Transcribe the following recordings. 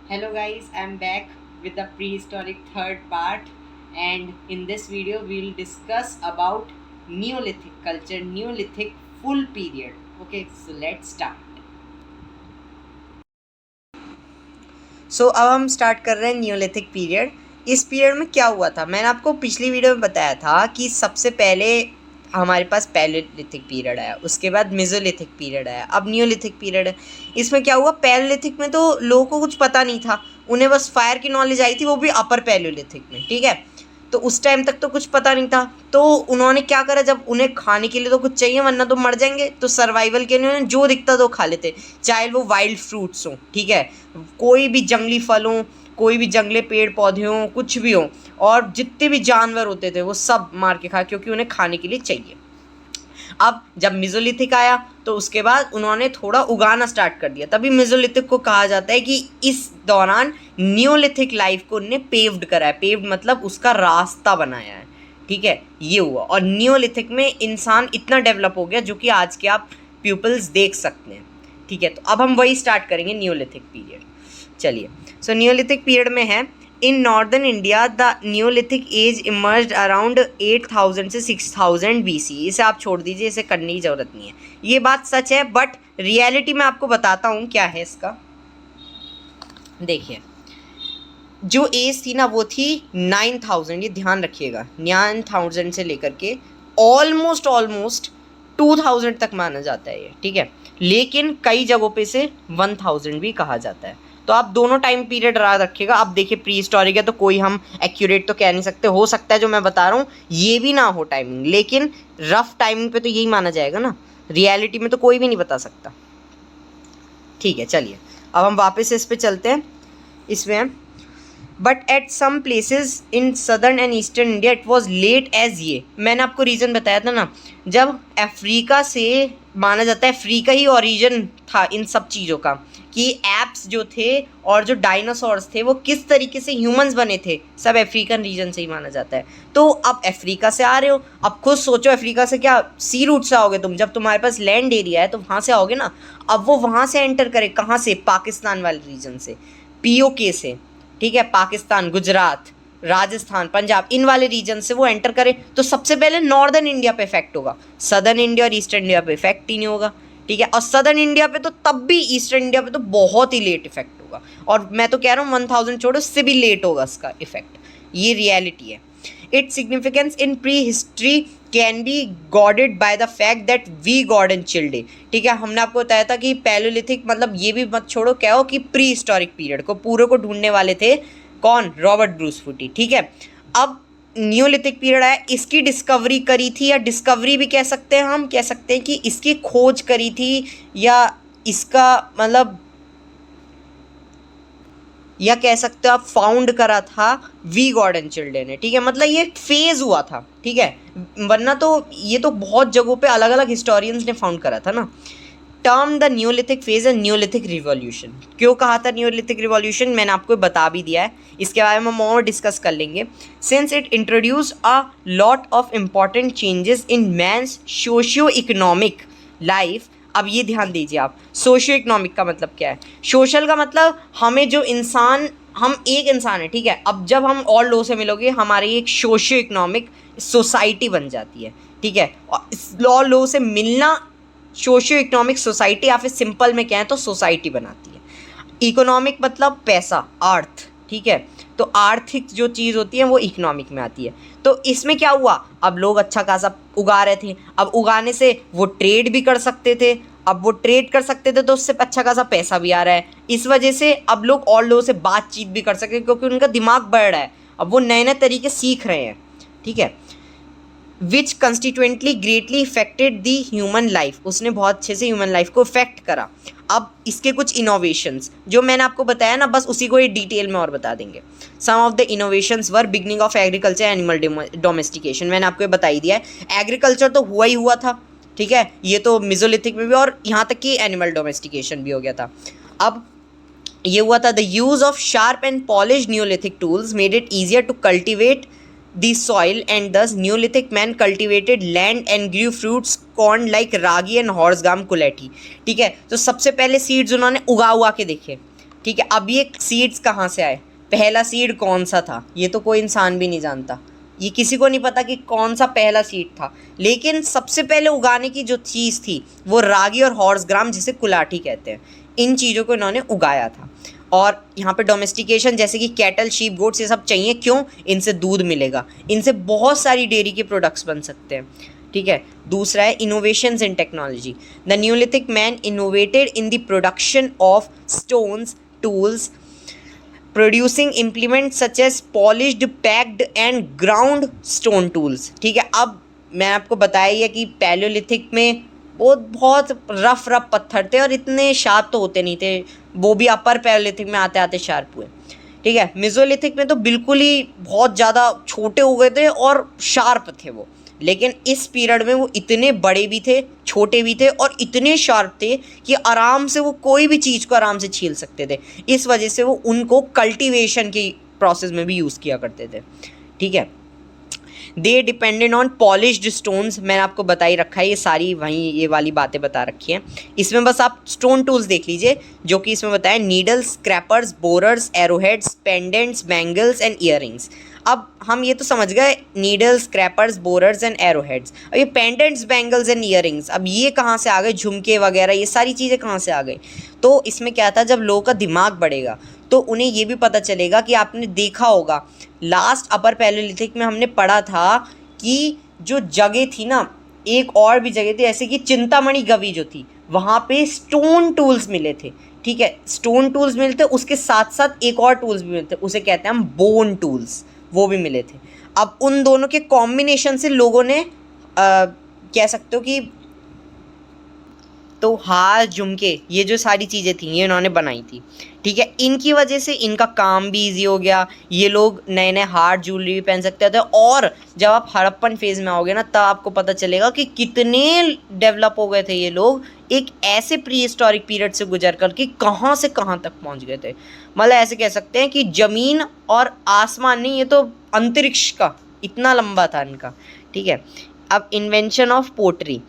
Hello guys, I'm back with the prehistoric third part, and in this video we'll discuss about Neolithic culture, Neolithic full period. Okay, so let's start. अब हम start कर रहे हैं Neolithic period. इस period में क्या हुआ था, मैंने आपको पिछली वीडियो में बताया था कि सबसे पहले हमारे पास पैलियोलिथिक पीरियड आया, उसके बाद मेसोलिथिक पीरियड आया, अब न्यूलिथिक पीरियड है। इसमें क्या हुआ, पैलियोलिथिक में तो लोगों को कुछ पता नहीं था, उन्हें बस फायर की नॉलेज आई थी, वो भी अपर पैलियोलिथिक में, ठीक है। तो उस टाइम तक तो कुछ पता नहीं था, तो उन्होंने क्या करा, जब उन्हें खाने के लिए तो कुछ चाहिए वरना तो मर जाएंगे, तो सर्वाइवल के लिए उन्होंने जो दिखता तो खा लेते, चाहे वो वाइल्ड फ्रूट्स हों, ठीक है, कोई भी जंगली फल हों, कोई भी जंगली पेड़ पौधे हों, कुछ भी हों, और जितने भी जानवर होते थे वो सब मार के खा, क्योंकि उन्हें खाने के लिए चाहिए। अब जब मेसोलिथिक आया तो उसके बाद उन्होंने थोड़ा उगाना स्टार्ट कर दिया, तभी मेसोलिथिक को कहा जाता है कि इस दौरान न्यूलिथिक लाइफ को उन्होंने पेव्ड करा है। पेव्ड मतलब उसका रास्ता बनाया है, ठीक है, ये हुआ। और न्यूलिथिक में इंसान इतना डेवलप हो गया जो कि आज के आप पीपल्स देख सकते हैं, ठीक है। तो अब हम वही स्टार्ट करेंगे न्यूलिथिक पीरियड। चलिए, सो न्यूलिथिक पीरियड में है, in northern India the neolithic age emerge around 8000 से 6000 BC। इसे आप छोड़ दीजिए, इसे करने की ज़रूरत नहीं है, ये बात सच है, बट रियलिटी में आपको बताता हूँ क्या है इसका। देखिए, जो एज थी ना वो थी 9000, ये ध्यान रखिएगा, 9000 से लेकर के ऑलमोस्ट 2000 तक माना जाता है ये, ठीक है। लेकिन कई जगहों पे से 1000 भी कहा जाता है। तो आप दोनों टाइम पीरियड याद रखिएगा। अब देखिए, प्री हिस्टोरिक है तो कोई हम एक्यूरेट तो कह नहीं सकते, हो सकता है जो मैं बता रहा हूँ ये भी ना हो टाइमिंग, लेकिन रफ टाइमिंग पे तो यही माना जाएगा ना, रियलिटी में तो कोई भी नहीं बता सकता, ठीक है। चलिए, अब हम वापस इस पे चलते हैं। इसमें but at some places in southern and eastern India it was late as, ये मैंने आपको रीज़न बताया था ना, जब अफ्रीका से माना जाता है, अफ्रीका ही ओरिजिन था इन सब चीज़ों का, कि एप्स जो थे और जो डायनासोर्स थे वो किस तरीके से ह्यूमंस बने थे, सब अफ्रीकन रीजन से ही माना जाता है। तो अब अफ्रीका से आ रहे हो, अब खुद सोचो, अफ्रीका से क्या सी रूट से आओगे तुम, जब तुम्हारे पास लैंड एरिया है तो वहाँ से आओगे ना। अब वो वहाँ से एंटर करे, कहाँ से, पाकिस्तान वाले रीजन से, POK से, ठीक है, पाकिस्तान, गुजरात, राजस्थान, पंजाब, इन वाले रीजन से वो एंटर करे, तो सबसे पहले नॉर्दर्न इंडिया पे इफेक्ट होगा, सदर्न इंडिया और ईस्टर्न इंडिया पे इफेक्ट ही नहीं होगा, ठीक है। और सदर्न इंडिया पे तो तब भी, ईस्टर्न इंडिया पे तो बहुत ही लेट इफेक्ट होगा, और मैं तो कह रहा हूँ 1000 छोड़ो, उससे भी लेट होगा इसका इफेक्ट, ये रियलिटी है। Its significance in prehistory can be gauged by the fact that we god and chilled, ठीक है। हमने आपको बताया था कि पैलियोलिथिक मतलब ये भी मत छोड़ो, क्या हो कि प्री हिस्टोरिक पीरियड को पूरे को ढूंढने वाले थे कौन, रॉबर्ट ब्रूस फूटी, ठीक है। अब न्यूलिथिक पीरियड आया, इसकी डिस्कवरी करी थी, या डिस्कवरी भी कह सकते हैं, हम कह सकते हैं कि इसकी खोज करी थी, या इसका मतलब, या कह सकते हो आप फाउंड करा था वी गॉड एंड चिल्ड्रन ने, ठीक है। मतलब ये फेज हुआ था, ठीक है, वरना तो ये तो बहुत जगहों पे अलग अलग हिस्टोरियंस ने फाउंड करा था ना। Term the Neolithic phase and Neolithic revolution, क्यों कहा था न्यूलिथिक रिवॉल्यूशन, मैंने आपको बता भी दिया है, इसके बारे में हम और डिस्कस कर लेंगे। Since it introduce a lot of important changes in men's socio economic life. अब ये ध्यान दीजिए आप, सोशियो इकोनॉमिक का मतलब क्या है, सोशल का मतलब हमें जो इंसान, हम एक इंसान है, ठीक है। अब जब हम और लोगों से मिलोगे हमारी एक सोशियो इकोनॉमिक सोसाइटी बन जाती है, ठीक है। और लोगों से मिलना सोशियो इकोनॉमिक सोसाइटी, या फिर सिंपल में कहें तो सोसाइटी बनाती है। इकोनॉमिक मतलब पैसा, अर्थ, ठीक है। तो आर्थिक जो चीज़ होती है वो इकोनॉमिक में आती है। तो इसमें क्या हुआ, अब लोग अच्छा खासा उगा रहे थे, अब उगाने से वो ट्रेड भी कर सकते थे, अब वो ट्रेड कर सकते थे तो उससे अच्छा खासा पैसा भी आ रहा है, इस वजह से अब लोग और लोगों से बातचीत भी कर सकते हैं, क्योंकि उनका दिमाग बढ़ रहा है, अब वो नए नए तरीके सीख रहे हैं, ठीक है। विच कंस्टिट्यूएंटली ग्रेटली इफेक्टेड दी ह्यूमन लाइफ, उसने बहुत अच्छे से ह्यूमन लाइफ को इफेक्ट करा। अब इसके कुछ इनोवेशंस जो मैंने आपको बताया ना, बस उसी को ये डिटेल में और बता देंगे। Some of the innovations were beginning of agriculture, animal domestication, मैंने आपको ये बता ही दिया है, एग्रीकल्चर तो हुआ ही हुआ था, ठीक है, ये तो मेसोलिथिक में भी, और यहाँ तक कि एनिमल डोमेस्टिकेशन भी हो गया था। अब ये हुआ था, the use of sharp and polish neolithic tools made it easier to cultivate the soil, and thus Neolithic man cultivated land and grew fruits corn like ragi and horse gum कुलेठी, ठीक है। तो सबसे पहले सीड्स उन्होंने उगा के देखे, ठीक है, अब ये सीड्स कहाँ से आए, पहला सीड कौन सा था, ये तो कोई इंसान भी नहीं जानता, ये किसी को नहीं पता कि कौन सा पहला सीड था। लेकिन सबसे पहले उगाने की जो चीज़ थी वो रागी और हॉर्स ग्राम, जिसे कुलाठी कहते हैं, इन चीज़ों को इन्होंने उगाया था। और यहाँ पे डोमेस्टिकेशन जैसे कि कैटल, शीप, गोट्स, ये सब चाहिए, क्यों, इनसे दूध मिलेगा, इनसे बहुत सारी डेयरी के प्रोडक्ट्स बन सकते हैं। ठीक है, दूसरा है innovations in technology. The neolithic man innovated in the production of stones, tools, producing implement such as polished, packed and ground stone tools. ठीक है, अब मैं आपको बताया ही है कि पैलियोलिथिक में वो बहुत रफ पत्थर थे और इतने शार्प तो होते नहीं थे, वो भी अपर पैलियोलिथिक में आते आते शार्प हुए। ठीक है, मेसोलिथिक में तो बिल्कुल ही बहुत ज़्यादा छोटे हो गए थे और शार्प थे वो, लेकिन इस पीरियड में वो इतने बड़े भी थे, छोटे भी थे और इतने शार्प थे कि आराम से वो कोई भी चीज़ को आराम से छील सकते थे। इस वजह से वो उनको कल्टीवेशन की प्रोसेस में भी यूज़ किया करते थे। ठीक है, दे डिपेंडेड ऑन पॉलिश्ड स्टोन्स, मैंने आपको बता ही रखा है, ये सारी वहीं ये वाली बातें बता रखी हैं। इसमें बस आप स्टोन टूल्स देख लीजिए जो कि इसमें बताया, needles, scrapers, borers, arrowheads, pendants, bangles and earrings. अब हम ये तो समझ गए, needles, scrapers, borers and arrowheads. अब ये पेंडेंट्स, बैंगल्स एंड ईयरिंग्स, अब ये कहाँ से आ गए, झुमके वगैरह ये सारी चीज़ें कहाँ से आ गई। तो इसमें क्या था, जब लोगों का दिमाग बढ़ेगा तो उन्हें ये भी पता चलेगा कि आपने देखा होगा लास्ट अपर पैलियोलिथिक में हमने पढ़ा था कि जो जगह थी ना, एक और भी जगह थी ऐसे कि चिंतामणि गवी जो थी, वहाँ पे स्टोन टूल्स मिले थे। ठीक है, स्टोन टूल्स मिलते, उसके साथ साथ एक और टूल्स भी मिलते, उसे कहते हैं हम बोन टूल्स, वो भी मिले थे। अब उन दोनों के कॉम्बिनेशन से लोगों ने कह सकते हो कि तो हार, झुमके, ये जो सारी चीज़ें थी ये इन्होंने बनाई थी। ठीक है, इनकी वजह से इनका काम भी इजी हो गया, ये लोग नए नए हार, ज्वेलरी भी पहन सकते थे। और जब आप हड़प्पन फेज़ में आओगे ना, तब आपको पता चलेगा कि कितने डेवलप हो गए थे ये लोग, एक ऐसे प्री हिस्टोरिक पीरियड से गुजर कर कि कहाँ से कहाँ तक पहुँच गए थे। मतलब ऐसे कह सकते हैं कि ज़मीन और आसमान नहीं, ये तो अंतरिक्ष का इतना लंबा था इनका। ठीक है, अब invention of pottery.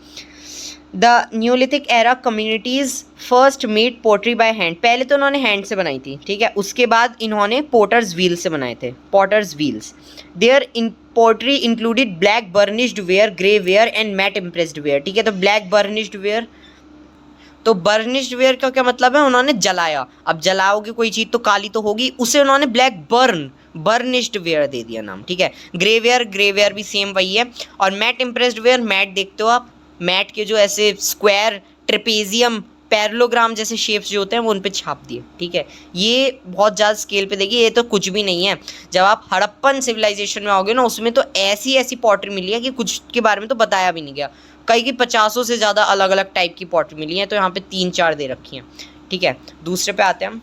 The neolithic era communities first made pottery by hand, पहले तो उन्होंने हैंड से बनाई थी। ठीक है, उसके बाद इन्होंने पोटर्स व्हील से बनाए थे, potter's wheels. There in pottery included black burnished ware, grey ware and mat impressed ware. ठीक है, तो ब्लैक बर्निश्ड वेयर, तो बर्निश्ड वेयर का क्या मतलब है, उन्होंने जलाया। अब जलाओगे कोई चीज़ तो काली तो होगी, उसे उन्होंने ब्लैक बर्निश्ड वेयर दे दिया नाम। ठीक है, ग्रे वेयर भी सेम वही है। और मैट इम्प्रेस्ड वेयर, मैट देखते हो आप, मैट के जो ऐसे स्क्वायर, ट्रेपेजियम, पैरेललोग्राम जैसे शेप्स जो होते हैं वो उन पे छाप दिए। ठीक है, ये बहुत ज़्यादा स्केल पे देखिए, ये तो कुछ भी नहीं है। जब आप हड़प्पन सिविलाइजेशन में आओगे ना, उसमें तो ऐसी ऐसी पॉटरी मिली है कि कुछ के बारे में तो बताया भी नहीं गया। कई की 50 से ज़्यादा अलग अलग टाइप की पॉटरी मिली है, तो यहाँ पे 3-4 दे रखी हैं। ठीक है, दूसरे पे आते हैं हम।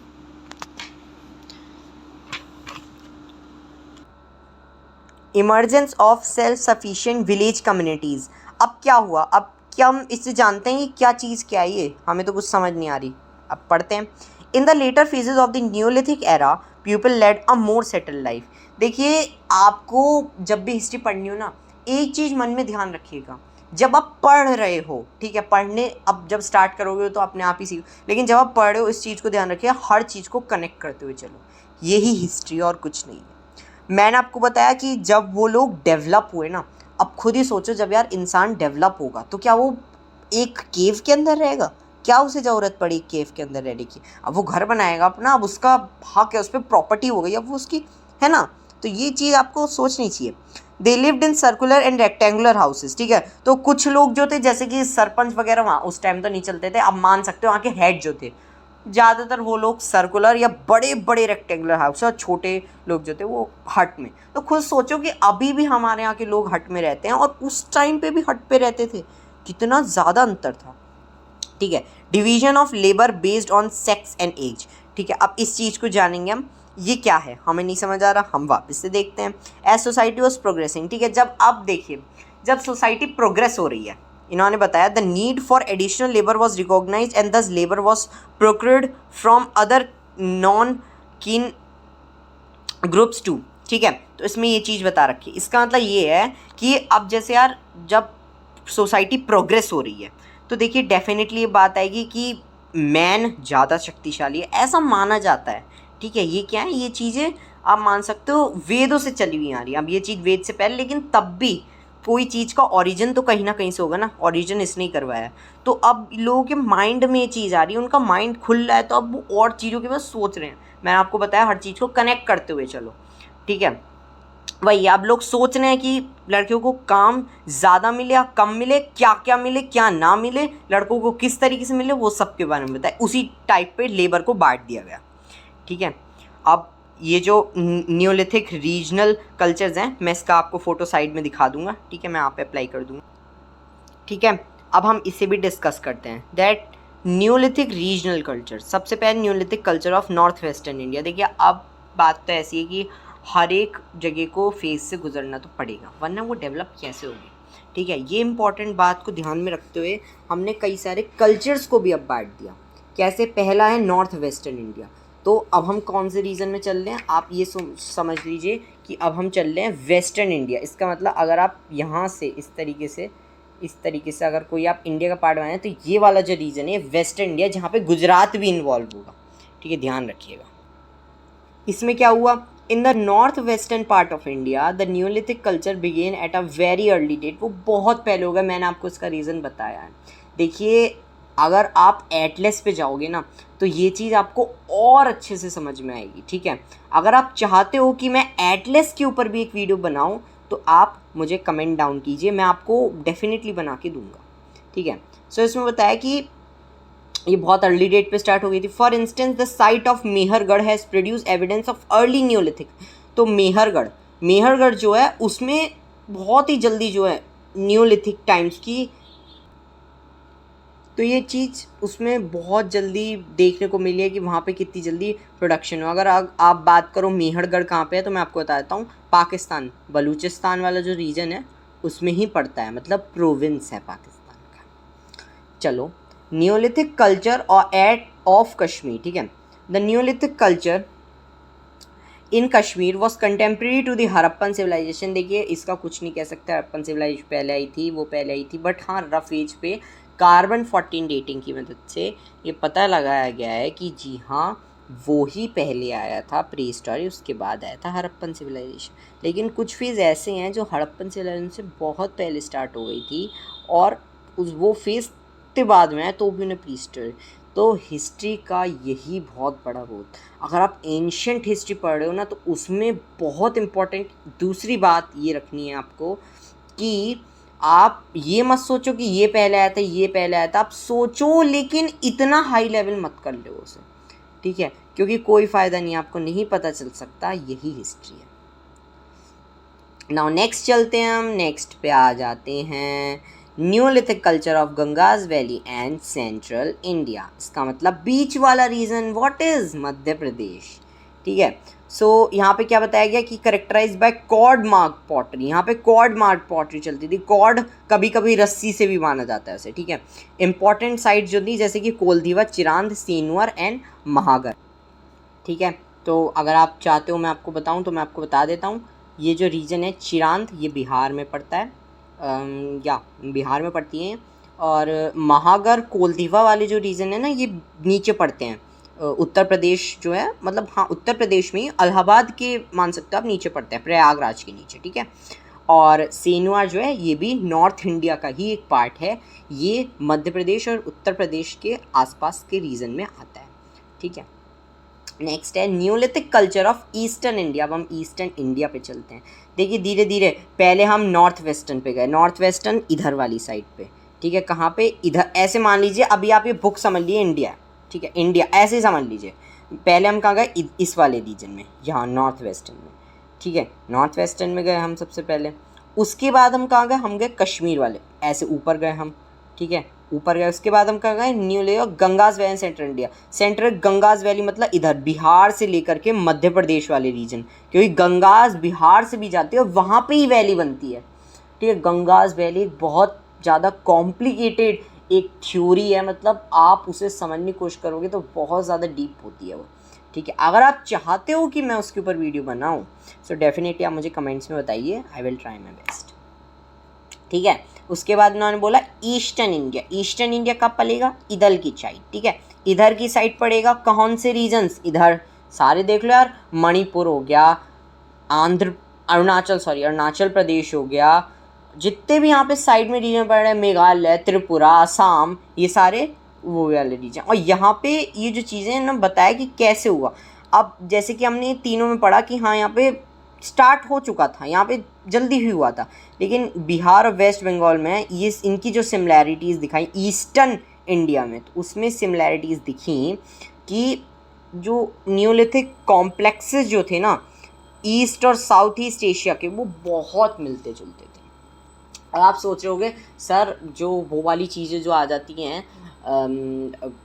Emergence of self sufficient village communities. अब क्या हुआ, अब क्या हम इससे जानते हैं कि क्या चीज़ क्या है, ये हमें तो कुछ समझ नहीं आ रही। अब पढ़ते हैं। In the later phases of the neolithic era people led a more settled life. देखिए, आपको जब भी हिस्ट्री पढ़नी हो ना, एक चीज़ मन में ध्यान रखिएगा, जब आप पढ़ रहे हो, ठीक है, पढ़ने अब जब स्टार्ट करोगे तो अपने आप ही सीखो, लेकिन जब आप पढ़ रहे हो इस चीज़ को ध्यान रखिए, हर चीज़ को कनेक्ट करते हुए चलो, यही हिस्ट्री और कुछ नहीं है। मैंने आपको बताया कि जब वो लोग डेवलप हुए ना, अब खुद ही सोचो, जब यार इंसान डेवलप होगा तो क्या वो एक केव के अंदर रहेगा, क्या उसे ज़रूरत पड़ी केव के अंदर रहने की, अब वो घर बनाएगा अपना, अब उसका हक है, उस पर प्रॉपर्टी हो गई, अब वो उसकी है ना, तो ये चीज़ आपको सोचनी चाहिए। They lived in circular and rectangular houses. ठीक है, तो कुछ लोग जो थे जैसे कि सरपंच वगैरह, वहाँ उस टाइम तो नहीं चलते थे, अब मान सकते हो वहाँ के हेड जो थे ज़्यादातर वो लोग सर्कुलर या बड़े बड़े रेक्टेंगुलर हाउस, और छोटे लोग जो थे वो हट में। तो खुद सोचो कि अभी भी हमारे यहाँ के लोग हट में रहते हैं और उस टाइम पे भी हट पे रहते थे, कितना ज़्यादा अंतर था। ठीक है, division of labour based on sex and age. ठीक है, अब इस चीज़ को जानेंगे हम, ये क्या है हमें नहीं समझ आ रहा, हम वापस से देखते हैं। As society was progressing. ठीक है, जब अब देखिए, जब सोसाइटी प्रोग्रेस हो रही है, इन्होंने बताया the need for additional labour was recognise and this labour was procured from other non kin groups too. ठीक है, तो इसमें ये चीज़ बता रखी है, इसका मतलब ये है कि अब जैसे यार जब सोसाइटी प्रोग्रेस हो रही है तो देखिए डेफिनेटली ये बात आएगी कि मैन ज़्यादा शक्तिशाली है, ऐसा माना जाता है। ठीक है, ये क्या है, ये चीज़ें आप मान सकते हो वेदों से चली हुई आ रही है। अब ये चीज़ वेद से पहले, लेकिन तब भी कोई चीज़ का ओरिजिन तो कहीं ना कहीं से होगा ना, ओरिजिन इसने ही करवाया है। तो अब लोगों के माइंड में ये चीज़ आ रही है, उनका माइंड खुल रहा है, तो अब वो और चीज़ों के बाद सोच रहे हैं। मैंने आपको बताया हर चीज़ को कनेक्ट करते हुए चलो, ठीक है। वही अब लोग सोच रहे हैं कि लड़कियों को काम ज़्यादा मिले या कम मिले, क्या क्या मिले क्या ना मिले, लड़कों को किस तरीके से मिले, वो सब के बारे में बताए। उसी टाइप पे लेबर को बांट दिया गया। ठीक है, अब ये जो न्योलिथिक रीजनल कल्चर्स हैं, मैं इसका आपको फोटो साइड में दिखा दूंगा। ठीक है, मैं यहाँ पे अप्लाई कर दूंगा। ठीक है, अब हम इसे भी डिस्कस करते हैं। दैट न्योलिथिक रीजनल कल्चर, सबसे पहले Neolithic culture of north western India. देखिए, अब बात तो ऐसी है कि हर एक जगह को फेज से गुजरना तो पड़ेगा, वरना वो डेवलप कैसे होगी। ठीक है, ये इंपॉर्टेंट बात को ध्यान में रखते हुए हमने कई सारे कल्चर्स को भी अब बांट दिया। कैसे, पहला है नॉर्थ वेस्टर्न इंडिया। तो अब हम कौन से रीजन में चल रहे हैं, आप ये समझ लीजिए कि अब हम चल रहे हैं वेस्टर्न इंडिया। इसका मतलब अगर आप यहाँ से इस तरीके से अगर कोई आप इंडिया का पार्ट बनाए, तो ये वाला जो रीजन है वेस्टर्न इंडिया, जहाँ पे गुजरात भी इन्वॉल्व होगा। ठीक है, ध्यान रखिएगा। इसमें क्या हुआ, in the north western part of India the neolithic culture began at a very early date. वो बहुत पहले होगा, मैंने आपको इसका रीज़न बताया है। देखिए, अगर आप एटलस पे जाओगे ना, तो ये चीज़ आपको और अच्छे से समझ में आएगी। ठीक है, अगर आप चाहते हो कि मैं एटलस के ऊपर भी एक वीडियो बनाऊं, तो आप मुझे कमेंट डाउन कीजिए, मैं आपको डेफिनेटली बना के दूंगा। ठीक है, सो इसमें बताया कि ये बहुत अर्ली डेट पे स्टार्ट हो गई थी। For instance the site of Mehrgarh has produce evidence of early Neolithic. तो मेहरगढ़ जो है उसमें बहुत ही जल्दी जो है न्योलिथिक टाइम्स की, तो ये चीज़ उसमें बहुत जल्दी देखने को मिली है कि वहाँ पे कितनी जल्दी प्रोडक्शन हो। अगर आप बात करो मेहरगढ़ कहाँ पे है, तो मैं आपको बता देता हूँ, पाकिस्तान बलूचिस्तान वाला जो रीजन है उसमें ही पड़ता है, मतलब प्रोविंस है पाकिस्तान का। चलो, न्योलिथिक कल्चर और एट ऑफ कश्मीर। ठीक है, the neolithic culture in Kashmir was contemporary to the Harappan civilisation. देखिए, इसका कुछ नहीं कह सकते, हड़प्पन सिविलाइजेशन पहले आई थी, वो पहले आई थी, बट हाँ रफ एज पे कार्बन 14 डेटिंग की मदद से ये पता लगाया गया है कि जी हाँ, वो ही पहले आया था प्री हिस्टोरी, उसके बाद आया था हड़प्पन सिविलाइजेशन। लेकिन कुछ फेज़ ऐसे हैं जो हड़प्पन सिविलाइजेशन से बहुत पहले स्टार्ट हो गई थी, और वो फेज़ के बाद में है तो भी उन्हें प्री हिस्टोरी। तो हिस्ट्री का यही बहुत बड़ा रोल। अगर आप एंशियंट हिस्ट्री पढ़ रहे हो ना, तो उसमें बहुत इम्पॉर्टेंट दूसरी बात ये रखनी है आपको कि आप ये मत सोचो कि ये पहले आया था ये पहले आया था, आप सोचो लेकिन इतना हाई लेवल मत कर लो उसे। ठीक है, क्योंकि कोई फ़ायदा नहीं, आपको नहीं पता चल सकता, यही हिस्ट्री है। नाउ नेक्स्ट चलते हैं, हम नेक्स्ट पे आ जाते हैं Neolithic culture of Ganga's valley and central India. इसका मतलब बीच वाला region, what is Madhya Pradesh. ठीक है, सो यहाँ पे क्या बताया गया कि characterise by cord mark pottery. यहाँ पे कॉर्ड मार्क पॉटरी चलती थी। कॉर्ड कभी कभी रस्सी से भी माना जाता है उसे। ठीक है, इंपॉर्टेंट साइट जो थी जैसे कि कोलधीवा, चिरांद, सीनवर एंड महागर। ठीक है, तो अगर आप चाहते हो मैं आपको बताऊँ, तो मैं आपको बता देता हूँ। ये जो रीजन है चिरांद, ये बिहार में पड़ता है, या बिहार में पड़ती हैं। और महागर, कोलधीवा वाले जो रीजन है ना, ये नीचे पड़ते हैं, उत्तर प्रदेश जो है, मतलब हाँ उत्तर प्रदेश में ही, इलाहाबाद के मान सकते हो आप, नीचे पड़ते हैं प्रयागराज के नीचे। ठीक है, और सेनुआ जो है ये भी नॉर्थ इंडिया का ही एक पार्ट है, ये मध्य प्रदेश और उत्तर प्रदेश के आसपास के रीजन में आता है। ठीक है, नेक्स्ट है Neolithic culture of eastern India. अब हम ईस्टर्न इंडिया पे चलते हैं। देखिए, धीरे धीरे पहले हम नॉर्थ वेस्टर्न पे गए, नॉर्थ वेस्टर्न इधर वाली साइड पे। ठीक है, कहाँ पे, इधर, ऐसे मान लीजिए, अभी आप ये बुक समझ लीजिए इंडिया। ठीक है, इंडिया ऐसे ही समझ लीजिए। पहले हम कहाँ गए, इस वाले रीजन में, यहाँ नॉर्थ वेस्टर्न में। ठीक है, नॉर्थ वेस्टर्न में गए हम सबसे पहले। उसके बाद हम कहाँ गए, हम गए कश्मीर वाले, ऐसे ऊपर गए हम। ठीक है, ऊपर गए। उसके बाद हम कहाँ गए, न्यू ले Ganga's valley, central India. Central Ganga's valley मतलब इधर बिहार से लेकर के मध्य प्रदेश वाले रीजन, क्योंकि गंगाज बिहार से भी जाती है और वहाँ पे ही वैली बनती है। ठीक है, गंगाज वैली बहुत ज़्यादा कॉम्प्लिकेटेड एक थ्योरी है, मतलब आप उसे समझने की कोशिश करोगे तो बहुत ज़्यादा डीप होती है वो। ठीक है, अगर आप चाहते हो कि मैं उसके ऊपर वीडियो बनाऊँ, सो डेफिनेटली आप मुझे कमेंट्स में बताइए, I will try my best. ठीक है, उसके बाद उन्होंने बोला ईस्टर्न इंडिया। ईस्टर्न इंडिया कब पड़ेगा? इधर की साइड, ठीक है, इधर की साइड पड़ेगा। कौन से रीजन्स? इधर सारे देख लो यार, मणिपुर हो गया, अरुणाचल प्रदेश हो गया, जितने भी यहाँ पे साइड में रीजन पड़ रहे हैं, मेघालय, त्रिपुरा, असम, ये सारे वो वाले रीजन। और यहाँ पे ये जो चीज़ें ना बताया कि कैसे हुआ। अब जैसे कि हमने तीनों में पढ़ा कि हाँ यहाँ पे स्टार्ट हो चुका था, यहाँ पे जल्दी ही हुआ था, लेकिन बिहार और वेस्ट बंगाल में ये इनकी जो सिमिलैरिटीज़ दिखाई ईस्टर्न इंडिया में, तो उसमें सिमिलैरिटीज़ दिखी कि जो न्यूलिथिक कॉम्प्लेक्सेस जो थे ना ईस्ट और साउथ ईस्ट एशिया के, वो बहुत मिलते जुलते थे। अब आप सोच रहे होगे सर जो वो वाली चीज़ें जो आ जाती हैं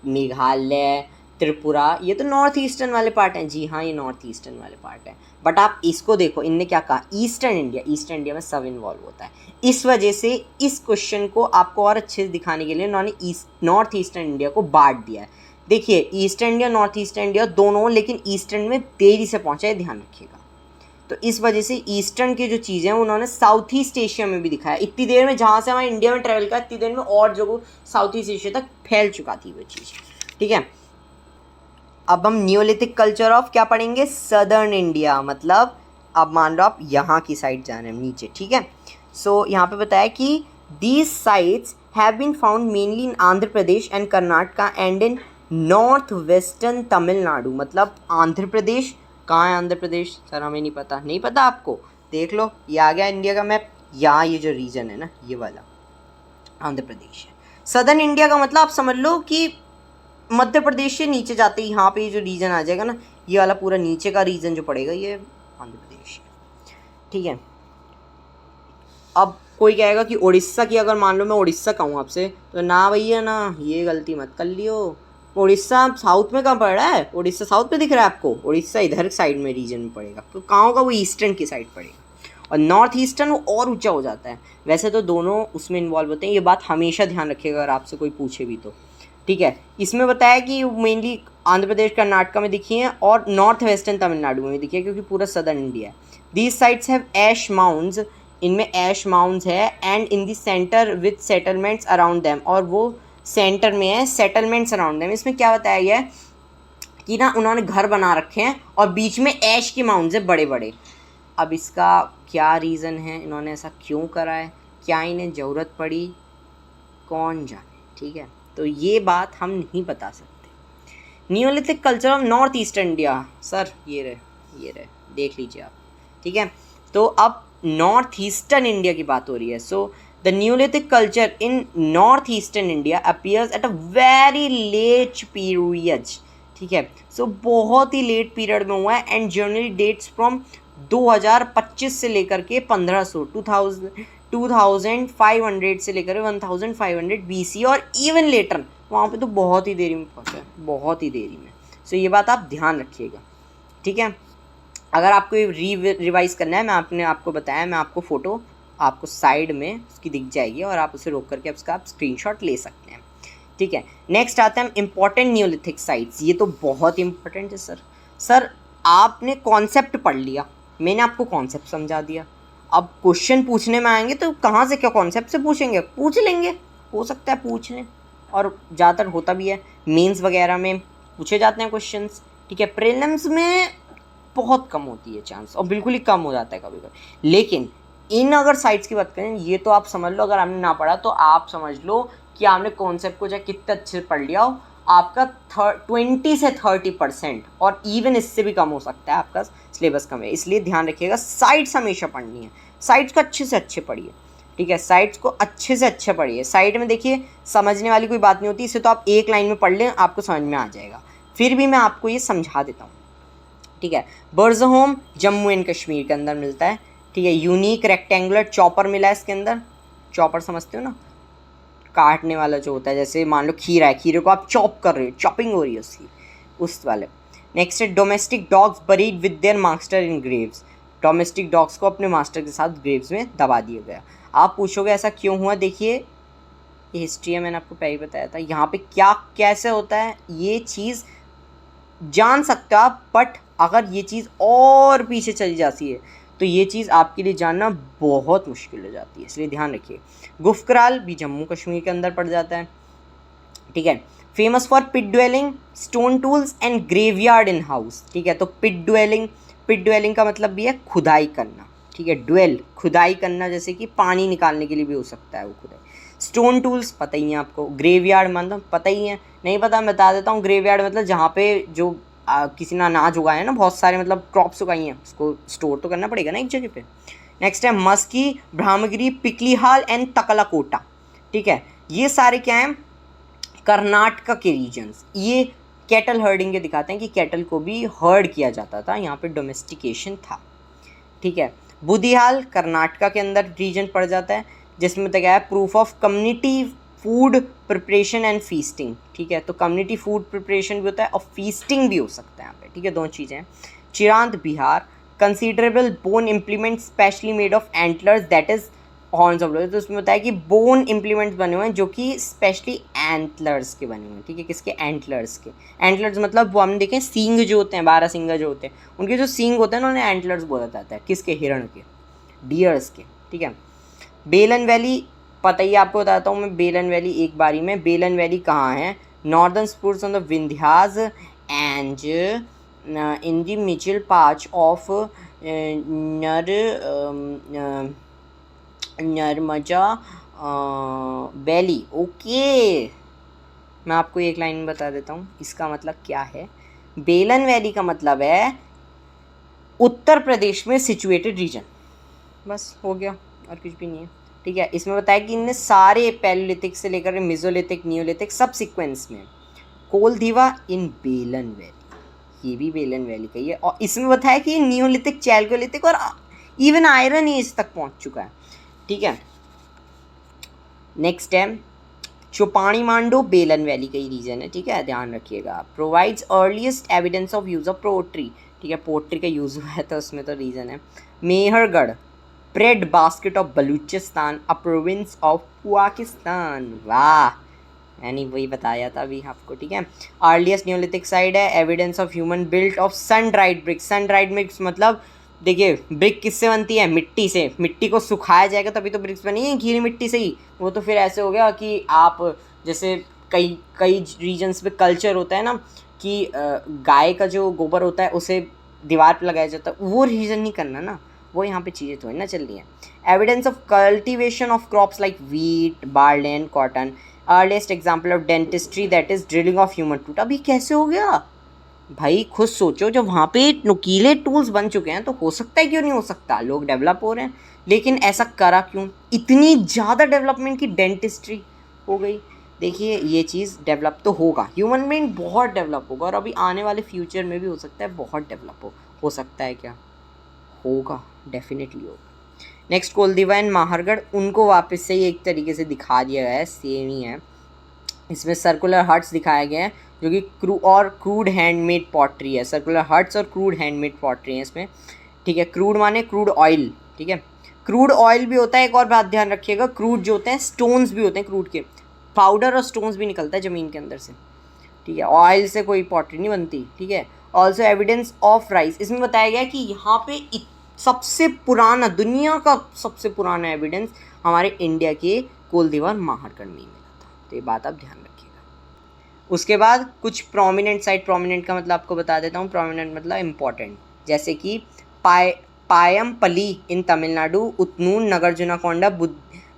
मेघालय, त्रिपुरा, ये तो नॉर्थ ईस्टर्न वाले पार्ट हैं। जी हाँ, ये नॉर्थ ईस्टर्न वाले पार्ट हैं, बट आप इसको देखो, इनने क्या कहा, ईस्टर्न इंडिया। ईस्टर्न इंडिया में सब इन्वॉल्व होता है। इस वजह से इस क्वेश्चन को आपको और अच्छे से दिखाने के लिए उन्होंने नॉर्थ ईस्टर्न इंडिया को बांट दिया है। देखिए eastern India, north eastern India दोनों, लेकिन ईस्टर्न में देरी से पहुँचा है, ध्यान रखिएगा। तो इस वजह से ईस्टर्न की जो चीज़ें हैं उन्होंने साउथ ईस्ट एशिया में भी दिखाया। इतनी देर में जहाँ से हमारे इंडिया में ट्रैवल किया, इतनी देर में और जगह साउथ ईस्ट एशिया तक फैल चुका थी वो चीज़, ठीक है। अब हम न्यूलिथिक कल्चर ऑफ क्या पढ़ेंगे? सदर्न इंडिया, मतलब अब मान लो आप यहाँ की साइड जा रहे हैं नीचे, ठीक है। सो यहाँ पे बताया कि these sites have been found mainly in Andhra Pradesh and Karnataka and in north western Tamil Nadu. मतलब आंध्र प्रदेश, कहाँ है आंध्र प्रदेश? सर हमें नहीं पता। नहीं पता आपको? देख लो, ये आ गया इंडिया का मैप, यहाँ ये जो रीजन है ना, ये वाला आंध्र प्रदेश है। सदर्न इंडिया का मतलब आप समझ लो कि मध्य प्रदेश से नीचे जाते ही यहाँ पे ये जो रीजन आ जाएगा ना, ये वाला पूरा नीचे का रीजन जो पड़ेगा, ये आंध्र प्रदेश है, ठीक है। अब कोई कहेगा कि उड़ीसा की, अगर मान लो मैं उड़ीसा कहूँ आपसे, तो ना भैया ना, ये गलती मत कर लियो। उड़ीसा साउथ में कहाँ पड़ रहा है? उड़ीसा साउथ में दिख रहा है आपको? उड़ीसा इधर साइड में रीजन में पड़ेगा, तो कहाँ होगा? वो ईस्टर्न की साइड पड़ेगा। और नॉर्थ ईस्टर्न वो और ऊंचा हो जाता है। वैसे तो दोनों उसमें इन्वॉल्व होते हैं, ये बात हमेशा ध्यान रखिएगा अगर आपसे कोई पूछे भी तो, ठीक है। इसमें बताया कि मेनली आंध्र प्रदेश, कर्नाटका में दिखी हैं और नॉर्थ वेस्टर्न तमिलनाडु में भी दिखी है, क्योंकि पूरा सदर्न इंडिया है। These sites have ash mounds, इनमें ऐश माउंड्स है, and in the centre with settlements around them, और वो सेंटर में है सेटलमेंट्स अराउंड देम। इसमें क्या बताया गया है कि ना उन्होंने घर बना रखे हैं और बीच में ऐश के माउंट्स है बड़े बड़े। अब इसका क्या रीज़न है, इन्होंने ऐसा क्यों करा है, क्या इन्हें ज़रूरत पड़ी, कौन जाने, ठीक है। तो ये बात हम नहीं बता सकते। Neolithic culture of north eastern India, sir ये रहे देख लीजिए आप, ठीक है। तो अब नॉर्थ ईस्टर्न इंडिया की बात हो रही है। So the neolithic culture in north eastern India appears at a very late period, ठीक है। सो बहुत ही लेट पीरियड में हुआ है, एंड जनरली डेट्स फ्रॉम 2025 से लेकर के 1500 2500 से लेकर 1500 BC, और इवन लेटर वहाँ पे तो बहुत ही देरी में पहुँचा है, बहुत ही देरी में। सो ये बात आप ध्यान रखिएगा, ठीक है। अगर आपको रिवाइज करना है, मैं आपने आपको बताया, मैं आपको फ़ोटो आपको साइड में उसकी दिख जाएगी और आप उसे रोक करके उसका आप स्क्रीनशॉट ले सकते हैं, ठीक है। नेक्स्ट आते हैं हम इम्पॉर्टेंट न्यूलिथिक साइट्स। ये तो बहुत इंपॉर्टेंट है सर आपने कॉन्सेप्ट पढ़ लिया, मैंने आपको कॉन्सेप्ट समझा दिया। अब क्वेश्चन पूछने में आएंगे तो कहाँ से, क्या कॉन्सेप्ट से पूछेंगे? पूछ लेंगे, हो सकता है पूछ लें, और ज़्यादातर होता भी है, मेंस वगैरह में पूछे जाते हैं क्वेश्चंस, ठीक है। प्रीलिम्स में बहुत कम होती है चांस, और बिल्कुल ही कम हो जाता है कभी कभी। लेकिन इन अगर साइट्स की बात करें, ये तो आप समझ लो, अगर आपने ना पढ़ा तो आप समझ लो कि आपने कॉन्सेप्ट को चाहे कितने अच्छे से पढ़ लिया हो, आपका 20 से 30%, और इवन इससे भी कम हो सकता है, आपका सिलेबस कम है। इसलिए ध्यान रखिएगा, साइट्स हमेशा पढ़नी है, साइट्स को अच्छे से अच्छे पढ़िए, ठीक है। साइट्स को अच्छे से अच्छे पढ़िए। साइट में देखिए समझने वाली कोई बात नहीं होती, इसे तो आप एक लाइन में पढ़ लें, आपको समझ में आ जाएगा। फिर भी मैं आपको ये समझा देता हूँ, ठीक है। बर्ज़होम जम्मू एंड कश्मीर के अंदर मिलता है, ठीक है। यूनिक रेक्टेंगुलर चॉपर मिला है इसके अंदर, चॉपर समझते हो ना, काटने वाला जो होता है, जैसे मान लो खीरा है, खीरे को आप चॉप कर रहे हो, चॉपिंग हो रही है उसकी, उस वाले। नेक्स्ट है domestic dogs buried with their master in Graves. Domestic dogs को अपने मास्टर के साथ ग्रेव्स में दबा दिया गया। आप पूछोगे ऐसा क्यों हुआ? देखिए ये हिस्ट्री है, मैंने आपको पहले ही बताया था। यहाँ पे क्या कैसे होता है ये चीज़ जान सकते हो आप, बट अगर ये चीज़ और पीछे चली जाती है तो ये चीज़ आपके लिए जानना बहुत मुश्किल हो जाती है, इसलिए ध्यान रखिए। गुफकराल भी जम्मू कश्मीर के अंदर पड़ जाता है, ठीक है। Famous for pit dwelling, stone tools and graveyard in house, ठीक है। तो पिट ड्वेलिंग का मतलब भी है खुदाई करना, ठीक है। ड्वेल खुदाई करना, जैसे कि पानी निकालने के लिए भी हो सकता है वो खुदाई। स्टोन टूल्स पता ही है आपको, ग्रेवयार्ड मतलब पता ही है, नहीं पता मैं बता देता हूँ। ग्रेवयार्ड मतलब जहाँ पे जो किसी ने अनाज उगाया है ना, बहुत सारे मतलब क्रॉप्स उगाई हैं, उसको स्टोर तो करना पड़ेगा ना एक जगह पे। नेक्स्ट है मस्की, ब्राह्मगिरी, पिकलीहाल एंड तकलाकोटा, ठीक है। ये सारे क्या हैं, कर्नाटका के रीजन्स। ये कैटल हर्डिंग के दिखाते हैं कि कैटल को भी हर्ड किया जाता था, यहाँ पे डोमेस्टिकेशन था, ठीक है। बुधिहाल कर्नाटका के अंदर रीजन पड़ जाता है, जिसमें बताया है proof of community food preparation and feasting, ठीक है। तो कम्युनिटी फूड प्रिपरेशन भी होता है और फीस्टिंग भी हो सकता है यहाँ पे, ठीक है, दोनों चीज़ें। Chirand Bihar, considerable bone implement specially made of antlers that is horns of lotus. तो उसमें बताया कि बोन इम्प्लीमेंट्स बने हुए हैं जो कि स्पेशली एंटलर्स के बने हुए हैं, ठीक है। किसके? एंटलर्स के। एंटलर्स मतलब वो हमने देखे सींग जो होते हैं, 12 सींग जो होते हैं, उनके जो सींग होते हैं ना, उन्हें एंटलर्स बोला जाता है। किसके? हिरण के, डियर्स के, ठीक है। बेलन वैली पता ही आपको बताता हूँ मैं, बेलन वैली एक बारी में। बेलन वैली कहाँ है? Northern spurs on the Vindhyas and in the middle patch of Narmada valley. Okay, मैं आपको एक लाइन में बता देता हूँ इसका मतलब क्या है। बेलन वैली का मतलब है उत्तर प्रदेश में सिचुएटेड रीजन, बस हो गया और कुछ भी नहीं है, ठीक है। इसमें बताया कि इनने सारे पैलियोलिथिक से लेकर मेसोलिथिक, नियोलिथिक सब सीक्वेंस में। कोलधीवा इन बेलन वैली, ये भी बेलन वैली का ही है। और इसमें बताया कि नियोलिथिक, चैल्कोलिथिक और इवन आयरन एज तक पहुंच चुका है, ठीक है। नेक्स्ट है चौपाणी मांडो, बेलन वैली का ही रीजन है, ठीक है, ध्यान रखिएगा। Provides earliest evidence of use of pottery, ठीक है, पोट्री का यूज हुआ है तो उसमें तो रीजन है। Mehrgarh, bread basket of Balochistan, a province of Pakistan. वाह, मैंने वही बताया था अभी आपको, ठीक है। अर्लीस्ट न्योलिथिक साइड है, evidence of human built of sun dried bricks. Sun dried bricks मतलब देखिए ब्रिक किससे बनती है? मिट्टी से। मिट्टी को सुखाया जाएगा तभी तो ब्रिक्स बनी है, गीली मिट्टी से ही। वो तो फिर ऐसे हो गया कि आप जैसे कई कई रीजन्स पे कल्चर होता है ना कि गाय का जो गोबर होता है उसे दीवार पे लगाया जाता है, वो रीजन नहीं करना ना, वो यहाँ पे चीज़ें थोड़ी ना चल रही हैं। Evidence of cultivation of crops like wheat, barley and cotton. Earliest example of dentistry that is drilling of human tooth. अभी कैसे हो गया भाई, खुद सोचो, जब वहाँ पे नुकीले टूल्स बन चुके हैं तो हो सकता है, क्यों नहीं हो सकता, लोग डेवलप हो रहे हैं। लेकिन ऐसा करा क्यों? इतनी ज़्यादा डेवलपमेंट की डेंटिस्ट्री हो गई। देखिए ये चीज़ डेवलप तो होगा, ह्यूमन ब्रेन बहुत डेवलप होगा और अभी आने वाले फ्यूचर में भी हो सकता है बहुत डेवलप हो सकता है। क्या होगा? डेफिनेटली होगा। नेक्स्ट कोलदीवा एंड माहरगढ़, उनको वापस से ही एक तरीके से दिखा दिया गया है, सेम ही है। इसमें सर्कुलर हट्स दिखाए गए हैं जो कि क्रूड हैंडमेड पॉटरी है। सर्कुलर हट्स और क्रूड हैंडमेड पॉटरी है इसमें, ठीक है। क्रूड माने क्रूड ऑयल, ठीक है। क्रूड ऑयल भी होता है, एक और बात ध्यान रखिएगा, क्रूड जो होते हैं स्टोन्स भी होते हैं, क्रूड के पाउडर और स्टोन्स भी निकलता है ज़मीन के अंदर से, ठीक है। ऑयल से कोई पॉटरी नहीं बनती, ठीक है। ऑल्सो एविडेंस ऑफ राइस, इसमें बताया गया कि यहाँ पे सबसे पुराना, दुनिया का सबसे पुराना एविडेंस हमारे इंडिया के कोलदीवा माहरगढ़ में मिला था, तो ये बात आप ध्यान रखिएगा। उसके बाद कुछ प्रोमिनेंट साइट, प्रोमिनेंट का मतलब आपको बता देता हूँ, प्रोमिनेंट मतलब इम्पॉर्टेंट, जैसे कि पायमपल्ली इन तमिलनाडु, उतनूर, नगरजुनाकोंडा,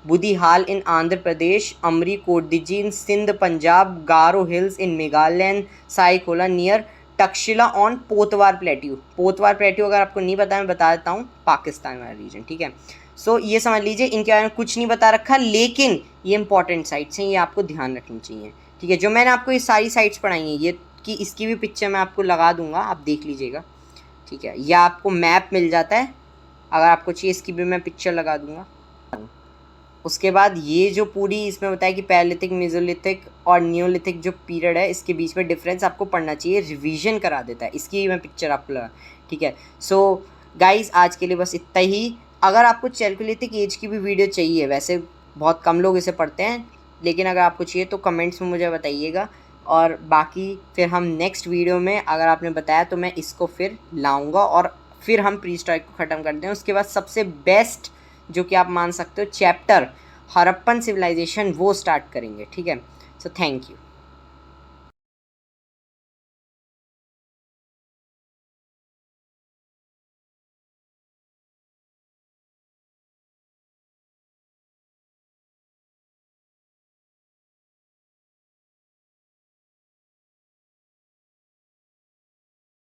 बुधिहाल इन Andhra Pradesh, Amri Kot Diji in Sindh Punjab, Garo hills in Meghalaya, साइकोला near Takshashila on Potwar plateau. Potwar plateau अगर आपको नहीं पता मैं बता देता हूँ, पाकिस्तान वाला रीजन, ठीक है। सो ये समझ लीजिए, इनके बारे में कुछ नहीं बता रखा, लेकिन ये इंपॉर्टेंट साइट्स हैं, ये आपको ध्यान रखनी चाहिए, ठीक है। जो मैंने आपको ये सारी साइट्स पढ़ाई हैं, ये कि इसकी भी पिक्चर मैं आपको लगा दूंगा, आप देख लीजिएगा, ठीक है। या आपको मैप मिल जाता है, अगर आपको चाहिए इसकी भी मैं पिक्चर लगा दूंगा। उसके बाद ये जो पूरी इसमें बताया कि पैलियोलिथिक, मेसोलिथिक और नियोलिथिक जो पीरियड है, इसके बीच में डिफरेंस आपको पढ़ना चाहिए, रिवीजन करा देता है, इसकी मैं पिक्चर आपको लगा, ठीक है। सो गाइज आज के लिए बस इतना ही। अगर आपको चैल्कोलिथिक एज की भी वीडियो चाहिए, वैसे बहुत कम लोग इसे पढ़ते हैं, लेकिन अगर आपको चाहिए तो कमेंट्स में मुझे बताइएगा, और बाकी फिर हम नेक्स्ट वीडियो में, अगर आपने बताया तो मैं इसको फिर लाऊंगा और फिर हम प्री हिस्टोरिक को ख़त्म करते हैं। उसके बाद सबसे बेस्ट जो कि आप मान सकते हो चैप्टर हड़प्पन सिविलाइजेशन वो स्टार्ट करेंगे। ठीक है, सो थैंक यू।